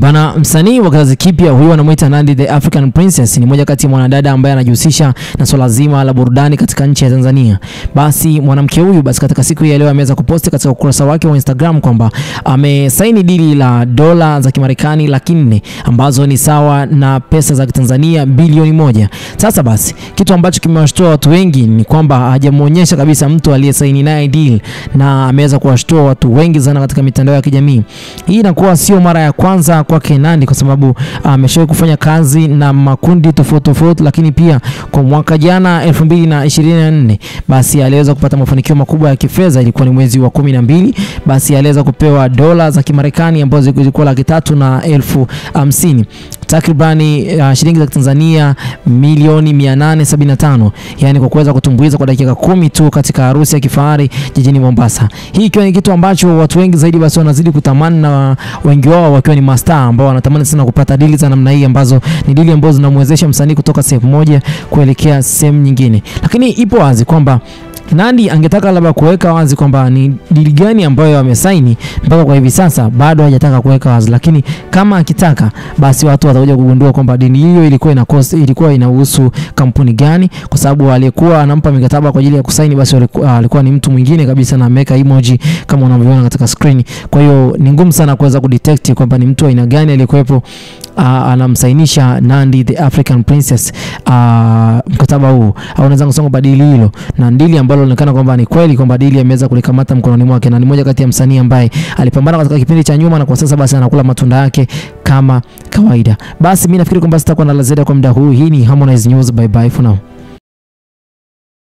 Bana, msanii wa kizazi kipya huyu anamuita Nandy the African Princess ni moja kati ya mwanadada ambaye anajihusisha na swala zima la burudani katika nchi ya Tanzania. Basi mwanamke huyu katika siku ya leo ameweza kuposti katika ukurasa wake wa Instagram kwamba amesaini dili la dola za Kimarekani 400,000 ambazo ni sawa na pesa za Tanzania bilioni 1. Sasa basi kitu ambacho kimewashtua watu wengi ni kwamba hajamuonyesha kabisa mtu aliyesaini naye deal, na ameweza kuwashtua watu wengi sana katika mitandao ya kijamii. Hii inakuwa sio mara ya kwanza kwake Nandy, kwa sababu ameshawahi kufanya kazi na makundi tofauti, lakini pia kwa mwaka jana 2024 basi aliweza kupata mafanikio makubwa ya kifedha. Ilikuwa ni mwezi wa 12, basi aliweza kupewa dola za Kimarekani ambazo zilikuwa 350,000 takribani shilingi za Tanzania milioni 875, yani kwa kuweza kutumbuiza kwa dakika 10 tu katika harusi ya kifahari jijini Mombasa. Hii ikiwa ni kitu ambacho watu wengi zaidi basi wanazidi kutamani, na wengi wao wakiwa ni mastaa ambao wanatamani sana kupata dili za namna hii, ambazo ni dili ambazo zinamwezesha msanii kutoka sehemu moja kuelekea sehemu nyingine. Lakini ipo wazi kwamba Nandy angetaka labda kuweka wazi kwamba ni dili gani ambayo amesaini. Mpaka kwa hivi sasa bado hajataka kuweka wazi, lakini kama akitaka basi watu watakuja kugundua kwamba dili hiyo ilikuwa inahusu kampuni gani, kwa sababu aliyekuwa anampa mikataba kwa ajili ya kusaini basi alikuwa ni mtu mwingine kabisa, na ameweka emoji kama unavyoona katika screen. Kwa hiyo ni ngumu sana kuweza kudetect kwamba ni mtu aina gani aliyekuepo anamsainisha Nandy the African Princess mkataba huu, au unaweza kusonga badili hilo, na dili ambalo linaonekana kwamba ni kweli kwamba dili ameweza kulikamata mkononi mwake, na ni moja kati ya msanii ambaye alipambana katika kipindi cha nyuma, na kwa sasa basi anakula matunda yake kama kawaida. Basi mimi nafikiri kwamba sitakuwa na la ziada kwa muda huu. Hii ni Harmonize News, bye bye for now.